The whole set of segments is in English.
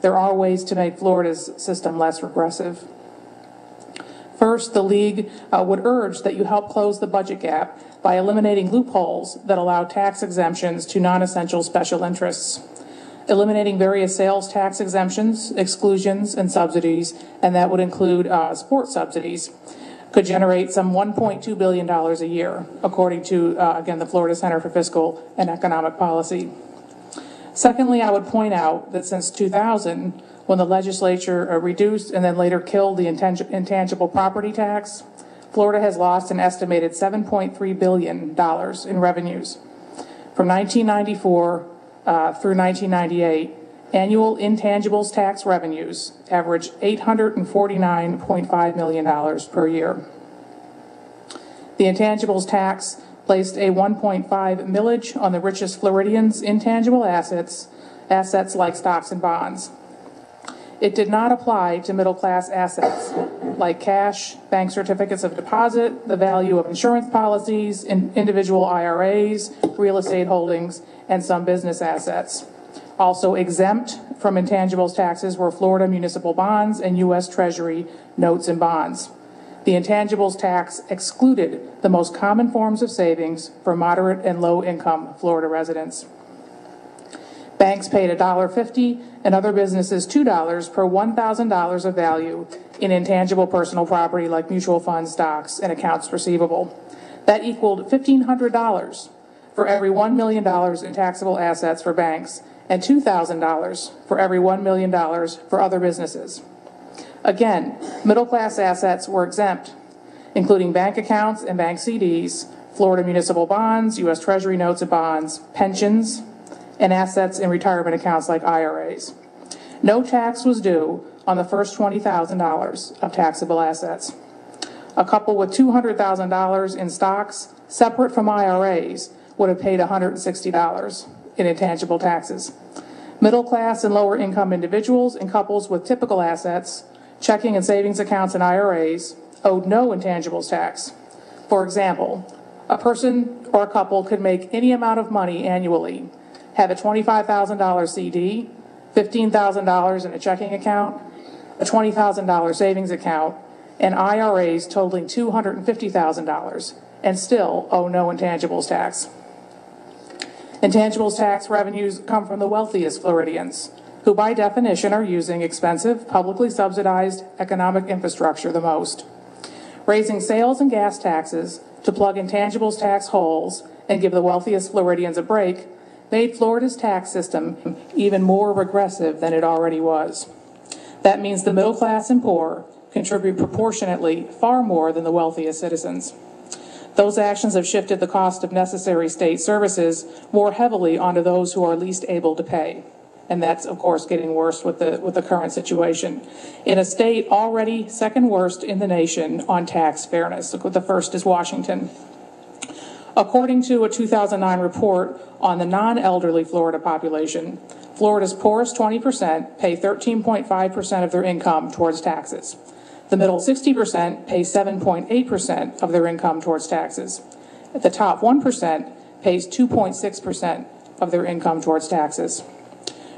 there are ways to make Florida's system less regressive. First, the League would urge that you help close the budget gap by eliminating loopholes that allow tax exemptions to non-essential special interests. Eliminating various sales tax exemptions, exclusions, and subsidies, and that would include sports subsidies, could generate some $1.2 billion a year, according to, again, the Florida Center for Fiscal and Economic Policy. Secondly, I would point out that since 2000, when the legislature reduced and then later killed the intangible property tax, Florida has lost an estimated $7.3 billion in revenues. From 1994 through 1998, annual intangibles tax revenues averaged $849.5 million per year. The intangibles tax placed a 1.5 millage on the richest Floridians' intangible assets like stocks and bonds. It did not apply to middle-class assets like cash, bank certificates of deposit, the value of insurance policies, individual IRAs, real estate holdings, and some business assets. Also exempt from intangibles taxes were Florida municipal bonds and U.S. Treasury notes and bonds. The intangibles tax excluded the most common forms of savings for moderate and low-income Florida residents. Banks paid $1.50 and other businesses $2 per $1,000 of value in intangible personal property like mutual funds, stocks, and accounts receivable. That equaled $1,500 for every $1 million in taxable assets for banks and $2,000 for every $1 million for other businesses. Again, middle-class assets were exempt, including bank accounts and bank CDs, Florida municipal bonds, U.S. Treasury notes and bonds, pensions, and assets in retirement accounts like IRAs. No tax was due on the first $20,000 of taxable assets. A couple with $200,000 in stocks, separate from IRAs, would have paid $160 in intangible taxes. Middle class and lower income individuals and couples with typical assets, checking and savings accounts and IRAs, owed no intangibles tax. For example, a person or a couple could make any amount of money annually, have a $25,000 CD, $15,000 in a checking account, a $20,000 savings account, and IRAs totaling $250,000, and still owe no intangibles tax. Intangibles tax revenues come from the wealthiest Floridians, who by definition are using expensive, publicly subsidized economic infrastructure the most. Raising sales and gas taxes to plug intangibles tax holes and give the wealthiest Floridians a break made Florida's tax system even more regressive than it already was. That means the middle class and poor contribute proportionately far more than the wealthiest citizens. Those actions have shifted the cost of necessary state services more heavily onto those who are least able to pay. And that's, of course, getting worse with the current situation. In a state already second worst in the nation on tax fairness. The first is Washington. According to a 2009 report on the non-elderly Florida population, Florida's poorest 20% pay 13.5% of their income towards taxes. The middle 60% pay 7.8% of their income towards taxes. The top 1% pays 2.6% of their income towards taxes.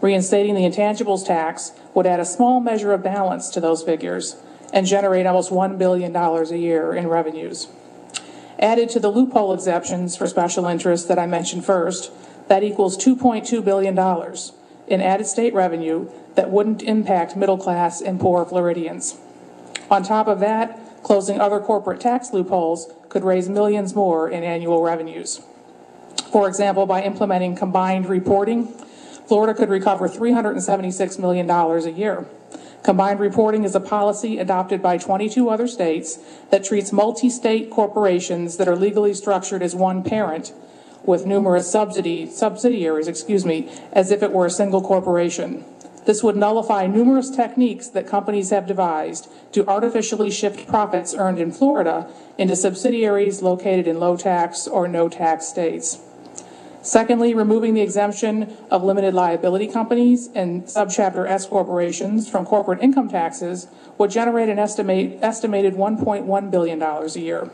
Reinstating the intangibles tax would add a small measure of balance to those figures and generate almost $1 billion a year in revenues. Added to the loophole exceptions for special interests that I mentioned first, that equals $2.2 billion in added state revenue that wouldn't impact middle class and poor Floridians. On top of that, closing other corporate tax loopholes could raise millions more in annual revenues. For example, by implementing combined reporting, Florida could recover $376 million a year. Combined reporting is a policy adopted by 22 other states that treats multi-state corporations that are legally structured as one parent with numerous subsidiaries, as if it were a single corporation. This would nullify numerous techniques that companies have devised to artificially shift profits earned in Florida into subsidiaries located in low tax or no tax states. Secondly, removing the exemption of limited liability companies and subchapter S corporations from corporate income taxes would generate an estimated $1.1 billion a year.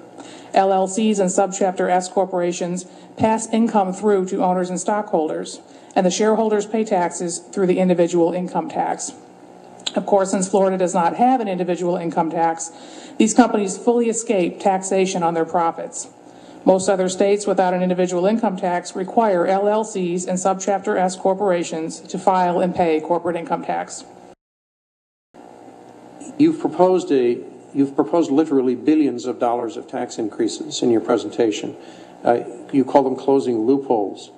LLCs and subchapter S corporations pass income through to owners and stockholders, and the shareholders pay taxes through the individual income tax. Of course, since Florida does not have an individual income tax, these companies fully escape taxation on their profits. Most other states without an individual income tax require LLCs and Subchapter S corporations to file and pay corporate income tax. You've proposed literally billions of dollars of tax increases in your presentation. You call them closing loopholes.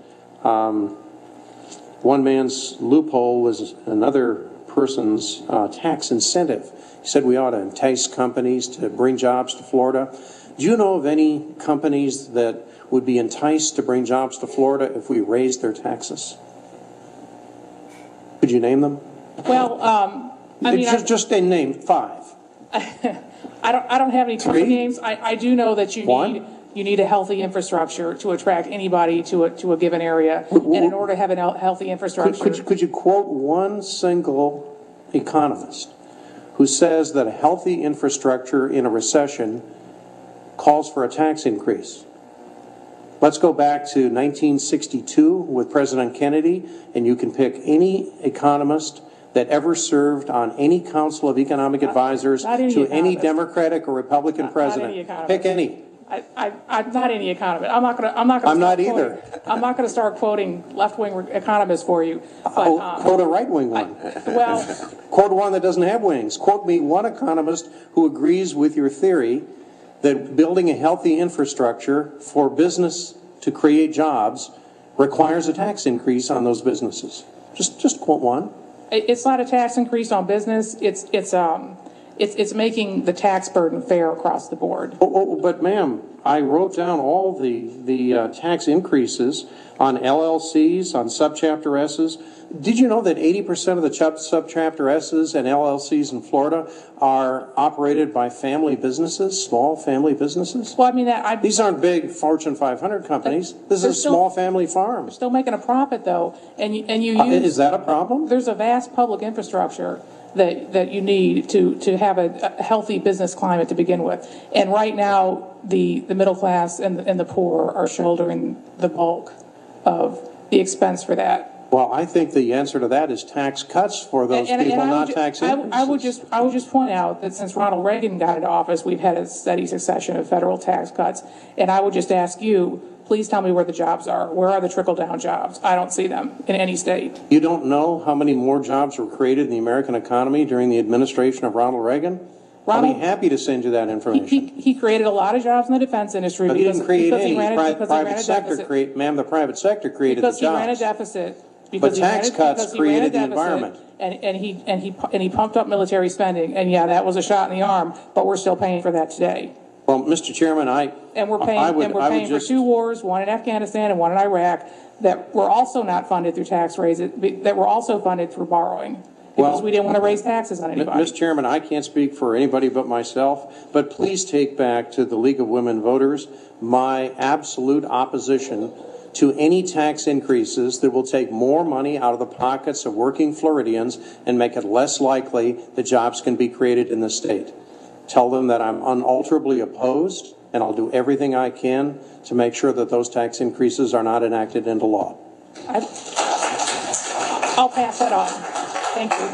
One man's loophole is another person's tax incentive. You said we ought to entice companies to bring jobs to Florida. Do you know of any companies that would be enticed to bring jobs to Florida if we raised their taxes? Could you name them? Well, I mean, just name 5. I don't have any company names. I do know that you need a healthy infrastructure to attract anybody to a given area, and in order to have a healthy infrastructure, could you quote one single economist who says that a healthy infrastructure in a recession calls for a tax increase? Let's go back to 1962 with President Kennedy, and you can pick any economist that ever served on any council of economic advisors to any Democratic or Republican president. Pick any. I'm not any economist. I'm not either. I'm not going to start quoting left-wing economists for you. But, quote a right-wing one. Quote one that doesn't have wings. Quote me one economist who agrees with your theory that building a healthy infrastructure for business to create jobs requires a tax increase on those businesses. Just quote one. It's not a tax increase on business. It's making the tax burden fair across the board. But ma'am, I wrote down all the tax increases on LLCs, on Subchapter S's. Did you know that 80% of the Subchapter S's and LLCs in Florida are operated by family businesses, small family businesses? Well, I mean, these aren't big Fortune 500 companies. This is a small family farm. They're still making a profit, though, and you use. Is that a problem? There's a vast public infrastructure that you need to have a healthy business climate to begin with. And right now, the middle class and the poor are shouldering the bulk of the expense for that. Well, I think the answer to that is tax cuts for those people, not tax increases. I would just point out that since Ronald Reagan got into office, we've had a steady succession of federal tax cuts. And I would just ask you, please tell me where the jobs are. Where are the trickle-down jobs? I don't see them in any state. You don't know how many more jobs were created in the American economy during the administration of Ronald Reagan? I'll be happy to send you that information. He created a lot of jobs in the defense industry. But he didn't create any. Private sector created, ma'am, the private sector created the jobs. Because he ran a deficit. But tax cuts created the environment. And he pumped up military spending, and yeah, that was a shot in the arm, but we're still paying for that today. Well, Mr. Chairman, we're paying for 2 wars, one in Afghanistan and one in Iraq, that were also not funded through tax raises, that were also funded through borrowing. Because we didn't want to raise taxes on anybody. Mr. Chairman, I can't speak for anybody but myself, but please take back to the League of Women Voters my absolute opposition to any tax increases that will take more money out of the pockets of working Floridians and make it less likely that jobs can be created in the state. Tell them that I'm unalterably opposed, and I'll do everything I can to make sure that those tax increases are not enacted into law. I'll pass that on. Thank you.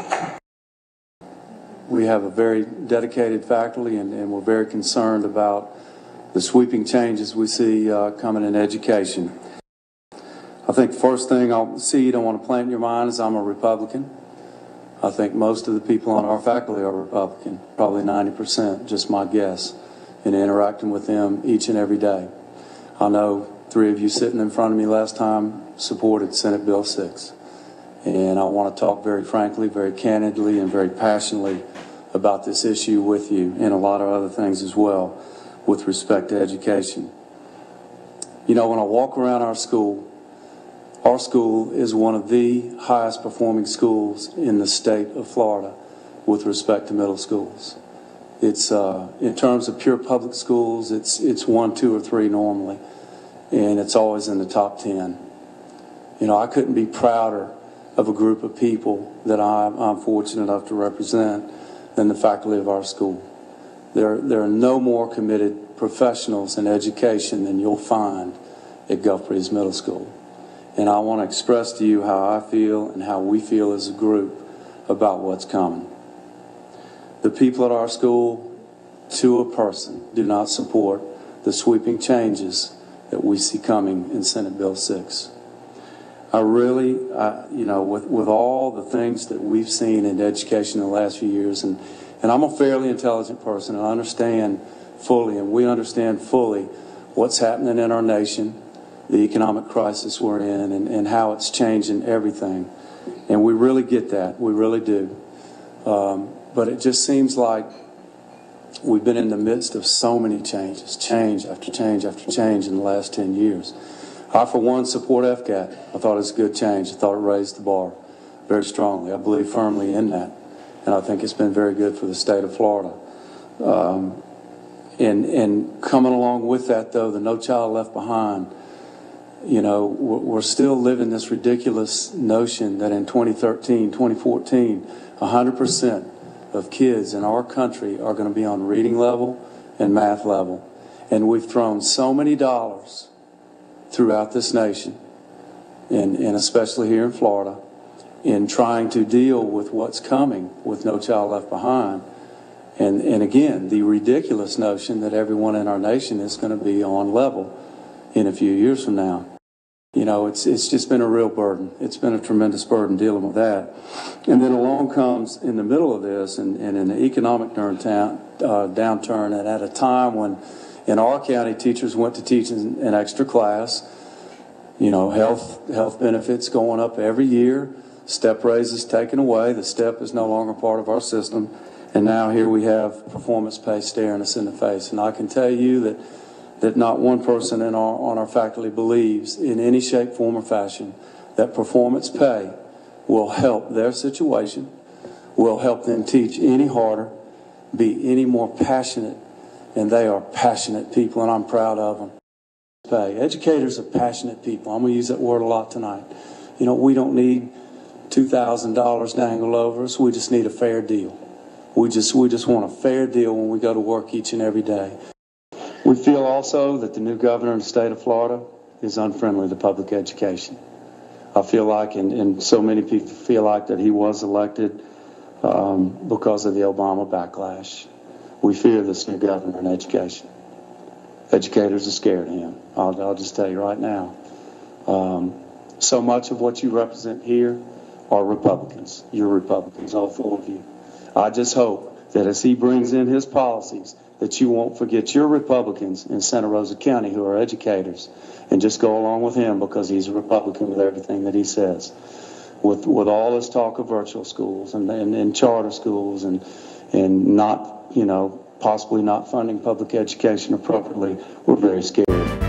We have a very dedicated faculty, and we're very concerned about the sweeping changes we see coming in education. I think the first thing I want to plant in your mind is I'm a Republican. I think most of the people on our faculty are Republican, probably 90%, just my guess, in interacting with them each and every day. I know 3 of you sitting in front of me last time supported Senate Bill 6. And I want to talk very frankly, very candidly, and very passionately about this issue with you, and a lot of other things as well with respect to education. You know, when I walk around our school is one of the highest performing schools in the state of Florida with respect to middle schools. It's in terms of pure public schools, it's 1, 2, or 3 normally, and it's always in the top 10. You know, I couldn't be prouder of a group of people that I'm fortunate enough to represent than the faculty of our school. There are no more committed professionals in education than you'll find at Gulf Breeze Middle School. and I want to express to you how I feel and how we feel as a group about what's coming. The people at our school, to a person, do not support the sweeping changes that we see coming in Senate Bill 6. I really, with all the things that we've seen in education in the last few years, and I'm a fairly intelligent person, and I understand fully, and we understand fully what's happening in our nation, the economic crisis we're in, and how it's changing everything. And we really get that. We really do. But it just seems like we've been in the midst of so many changes, change after change after change in the last 10 years. I, for one, support FCAT. I thought it was a good change. I thought it raised the bar very strongly. I believe firmly in that. And I think it's been very good for the state of Florida. And coming along with that, though, the No Child Left Behind, we're still living this ridiculous notion that in 2013, 2014, 100% of kids in our country are going to be on reading level and math level. And we've thrown so many dollars throughout this nation, and especially here in Florida, in trying to deal with what's coming with No Child Left Behind. And again, the ridiculous notion that everyone in our nation is going to be on level in a few years from now. It's just been a real burden. It's been a tremendous burden dealing with that. And then along comes in the middle of this, and in the economic downturn, and at a time when in our county teachers went to teach in an extra class, health benefits going up every year, step raises taken away, the step is no longer part of our system, and now here we have performance pay staring us in the face. And I can tell you that not one person on our faculty believes in any shape, form, or fashion that performance pay will help their situation, will help them teach any harder, be any more passionate, and they are passionate people, and I'm proud of them. Educators are passionate people. I'm going to use that word a lot tonight. We don't need $2,000 dangled over us. We just need a fair deal. We just want a fair deal when we go to work each and every day. We feel also that the new governor in the state of Florida is unfriendly to public education. I feel like, and so many people feel like, that he was elected because of the Obama backlash. We fear this new governor in education. Educators are scared of him. I'll just tell you right now. So much of what you represent here are Republicans. You're Republicans, all four of you. I just hope that as he brings in his policies, that you won't forget your Republicans in Santa Rosa County who are educators and just go along with him because he's a Republican with everything that he says. With all this talk of virtual schools and charter schools and not, possibly not funding public education appropriately, we're very scared.